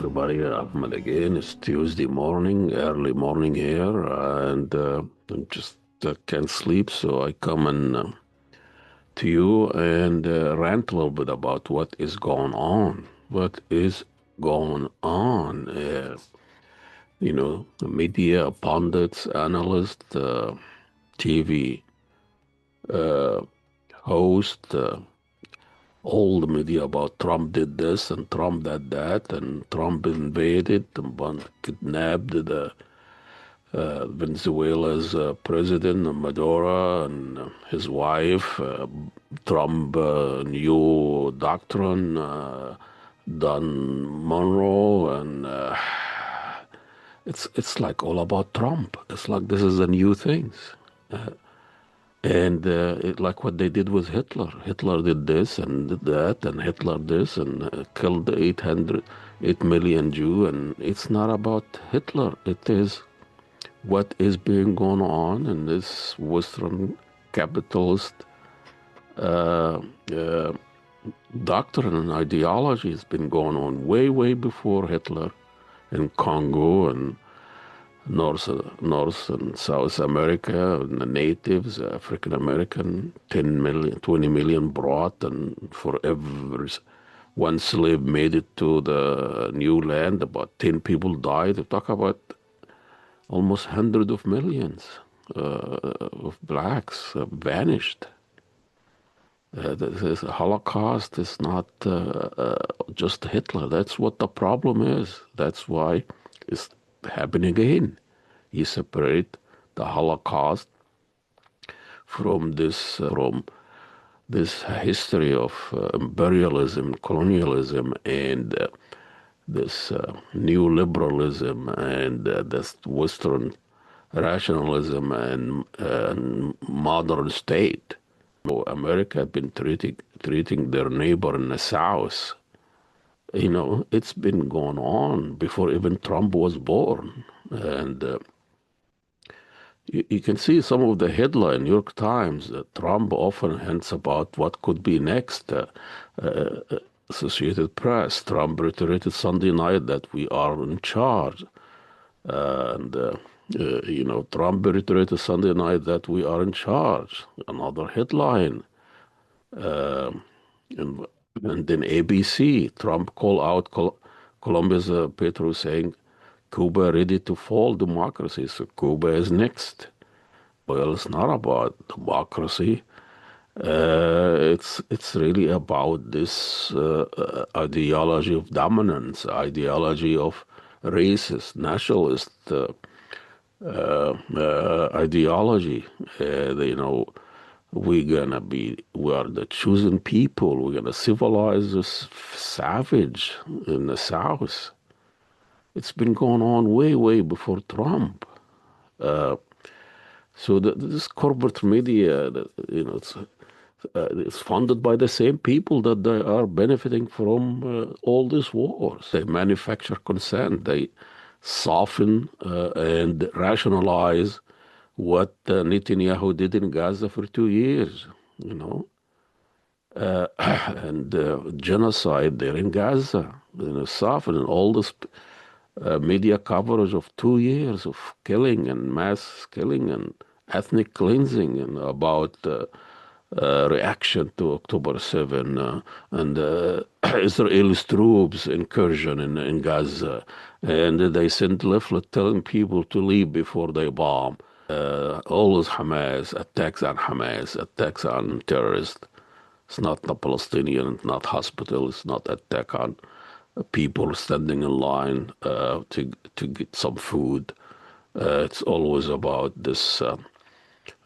everybody. Ahmed again. It's Tuesday morning, early morning here, and I just can't sleep, so I come to you and rant a little bit about what is going on. What is going on? The media, pundits, analysts, TV uh, host. All the media about Trump did this and Trump did that and Trump invaded and kidnapped the Venezuela's president Maduro and his wife. Trump new doctrine, Don Monroe, and it's like all about Trump. It's like this is a new things. And like what they did with Hitler. Hitler did this and did that, and Hitler this, and killed 8 million Jews. And it's not about Hitler. It is what is being going on in this Western capitalist uh, uh, doctrine and ideology has been going on way, way before Hitler in Congo and North and South America, and the natives, African American, 10 million, 20 million brought, and for every one slave made it to the new land, about 10 people died. They talk about almost hundreds of millions of blacks vanished. The Holocaust is not just Hitler. That's what the problem is. That's why it's happening again. You separate the Holocaust from this history of imperialism, colonialism, and this new liberalism, and this Western rationalism and modern state. America had been treating their neighbor in the South. It's been going on before even Trump was born. And you can see some of the headline, New York Times, Trump often hints about what could be next. Associated Press, Trump reiterated Sunday night that we are in charge. And, Trump reiterated Sunday night that we are in charge. Another headline. And then ABC, Trump called out Colombia's Petro saying, Cuba ready to fall democracy, so Cuba is next. Well, it's not about democracy. It's really about this ideology of dominance, ideology of racist, nationalist ideology. We are the chosen people. We're gonna civilize this savage in the South. It's been going on way, way before Trump. So this corporate media, it's funded by the same people that they are benefiting from all these wars. They manufacture consent. They soften and rationalize what Netanyahu did in Gaza for 2 years, and genocide there in Gaza, softening all this media coverage of 2 years of killing and mass killing and ethnic cleansing and about reaction to October 7 and Israel's troops incursion in Gaza. And they sent leaflet telling people to leave before they bomb. Always Hamas, attacks on Hamas, attacks on terrorists. It's not the Palestinian, it's not hospital, it's not attack on people standing in line to get some food. It's always about this.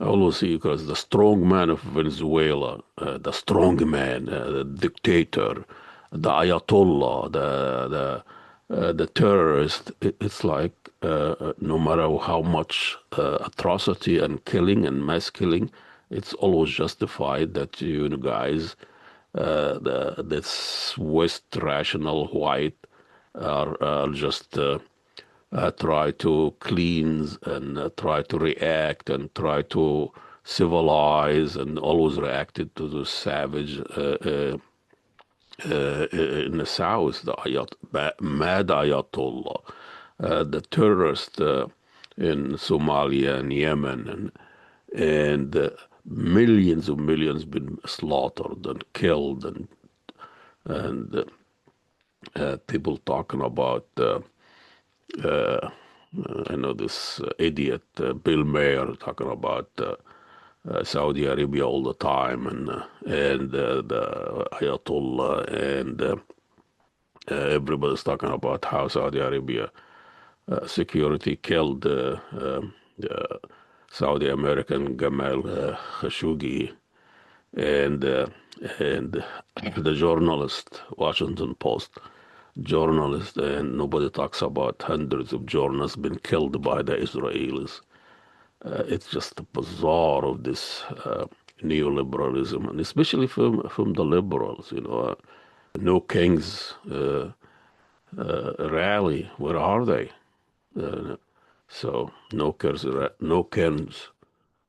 Always because the strong man of Venezuela, the strong man, the dictator, the Ayatollah, the terrorist. It's like no matter how much atrocity and killing and mass killing, it's always justified that you guys, this West rational white, are just try to cleanse and try to react and try to civilize and always reacted to the savage in the south, the mad Ayatollah, the terrorists in Somalia and Yemen, and millions of millions been slaughtered and killed, and people talking about I know this idiot Bill Mayer talking about Saudi Arabia all the time, and the Ayatollah, and everybody's talking about how Saudi Arabia security killed the Saudi American Gamal Khashoggi, and uh, and the journalist, Washington Post journalist, and nobody talks about hundreds of journalists been killed by the Israelis. It's just bizarre of this neoliberalism, and especially from the liberals. No kings rally. Where are they? Uh, so no kings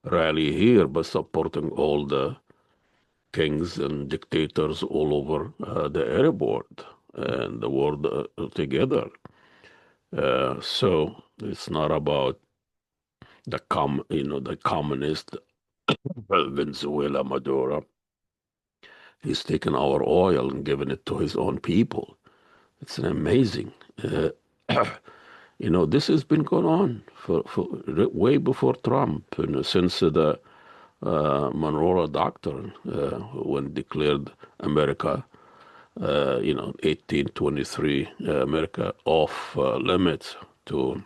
rally here, but supporting all the kings and dictators all over the Arab world and the world together. So it's not about the communist Venezuela Maduro. He's taken our oil and given it to his own people. It's an amazing. Uh, this has been going on for way before Trump, since the Monroe Doctrine, when declared America, 1823, America off limits to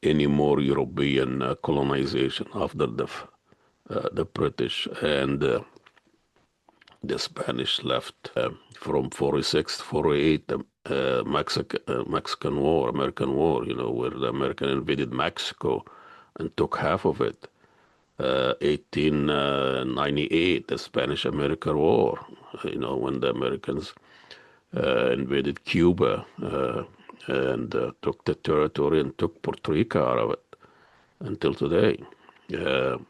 any more European colonization after the British and the Spanish left from 46 to 48, Mexican War, American War, where the American invaded Mexico and took half of it. 1898, the Spanish-American War, when the Americans invaded Cuba and took the territory and took Puerto Rico out of it until today. And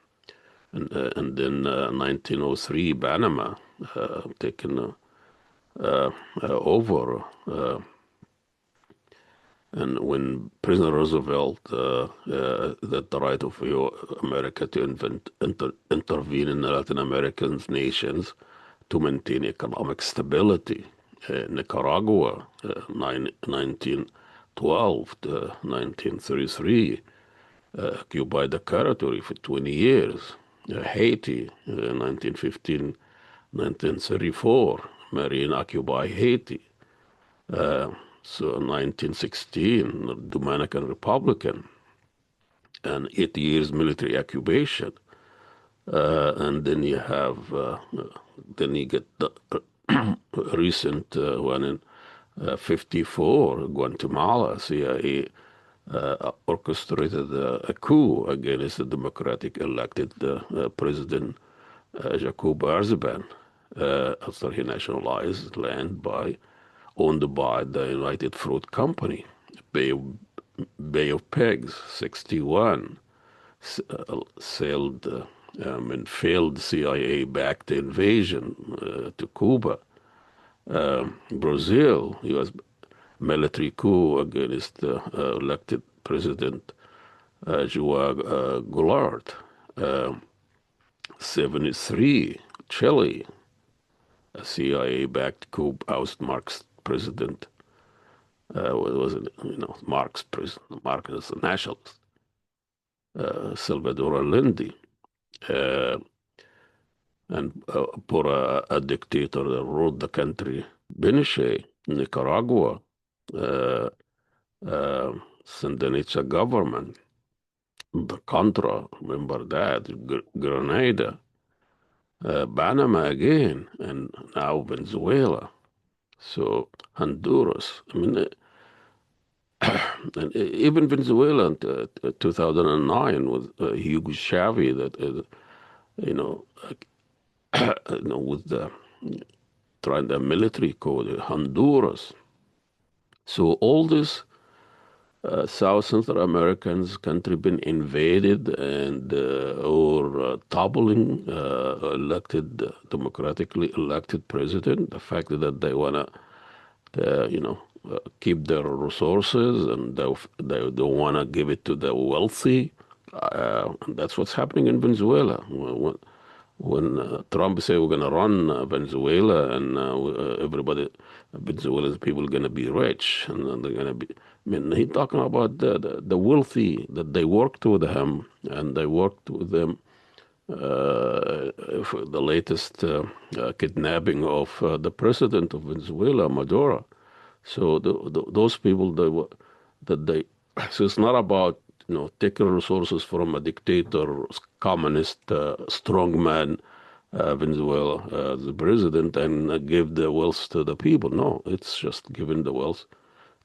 then 1903, Panama taken over. And when President Roosevelt that the right of America to intervene in the Latin American nations to maintain economic stability. Nicaragua, 1912 to 1933, occupied the territory for 20 years. Haiti, 1915, 1934, Marine occupied Haiti. So 1916, the Dominican Republic, and 8 years military occupation. And then you get the recent one in 54, Guatemala, CIA orchestrated a coup against the democratic elected President Jacob Arziban after he nationalized land owned by the United Fruit Company. Bay of Pigs, 61, sailed and failed CIA-backed invasion to Cuba. Brazil, U.S. military coup against elected President João Goulart. 73, Chile, a CIA-backed coup ousted Marx president. Was it, Marx president? Marx is a nationalist. Salvador Allende, and put a dictator that ruled the country. Pinochet, Nicaragua, Sandinista government. The Contra, remember that? Grenada, Panama again, and now Venezuela. So Honduras. I mean, and even Venezuela in 2009 with Hugo Chavez, that with the trying the military code, Honduras. So all this South Central Americans country been invaded and or toppling democratically elected president. The fact that they wanna, keep their resources and they don't wanna give it to the wealthy. And that's what's happening in Venezuela. When Trump say we're going to run Venezuela and everybody, Venezuela's people are going to be rich and they're going to be. I mean, he's talking about the wealthy that they worked with him and they worked with them for the latest kidnapping of the president of Venezuela, Maduro. So those people that they so it's not about taking resources from a dictator, communist, strongman, Venezuela, the president, and give the wealth to the people. No, it's just giving the wealth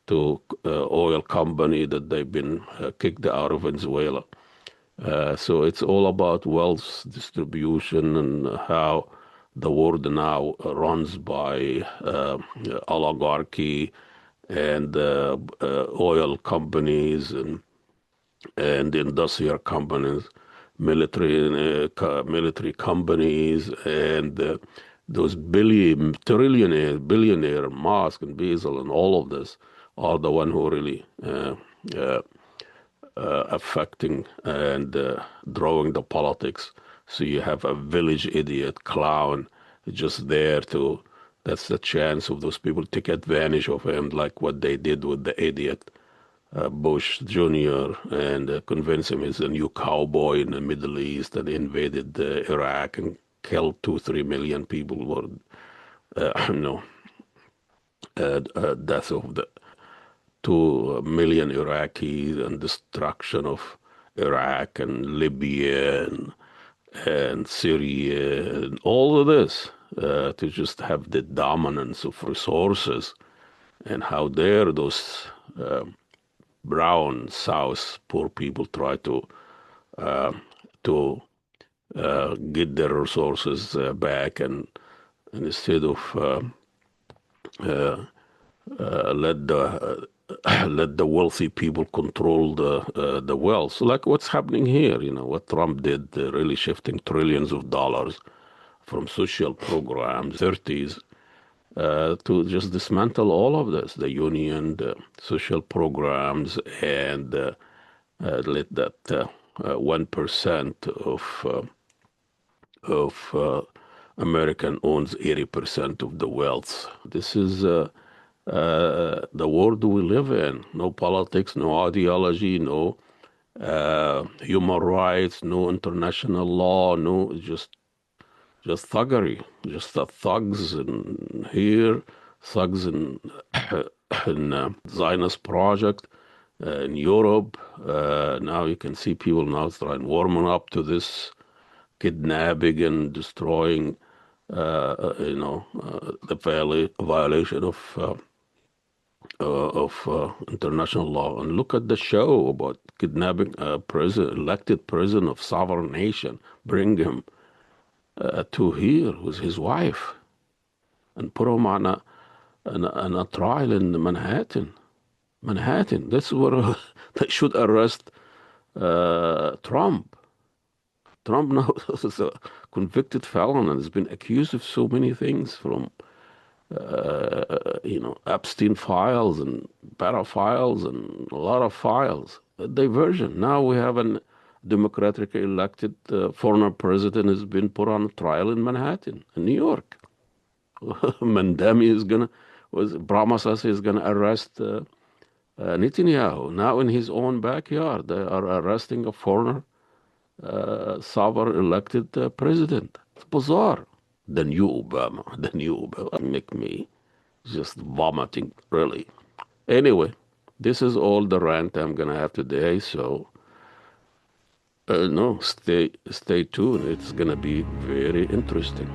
to oil company that they've been kicked out of Venezuela. So it's all about wealth distribution and how the world now runs by oligarchy and oil companies and industrial companies, military companies, and those billionaire Musk and Bezos and all of this are the one who really uh, affecting and drawing the politics. So you have a village idiot clown just there to. That's the chance of those people take advantage of him, like what they did with the idiot Bush Jr. and convince him he's a new cowboy in the Middle East and invaded Iraq and killed 2-3 million people. Were death of the 2 million Iraqis and destruction of Iraq and Libya and Syria and all of this to just have the dominance of resources and how dare those brown South poor people try uh, to get their resources back and instead of let the let the wealthy people control the wealth. So like what's happening here, what Trump did, really shifting trillions of dollars from social programs, 30s, to just dismantle all of this, the union, the social programs, and let that 1% of American owns 80% of the wealth. This is the world we live in. No politics, no ideology, no human rights, no international law, no just thuggery, just the thugs in here, thugs in Zionist project in Europe. Now you can see people now trying warming up to this kidnapping and destroying, the violation of international law. And look at the show about kidnapping a elected president of sovereign nation, bring him to here with his wife and put him on a trial in Manhattan. Manhattan. That's where they should arrest Trump. Trump now is a convicted felon and has been accused of so many things from, Epstein files and pedophiles and a lot of files. A diversion. Now we have a democratically elected former president has been put on trial in Manhattan, in New York. Mandemi promised us he's gonna arrest Netanyahu. Now in his own backyard, they are arresting a former sovereign elected president. It's bizarre. The new Obama, make me just vomiting, really. Anyway, this is all the rant I'm gonna have today. So, no, stay tuned. It's gonna be very interesting.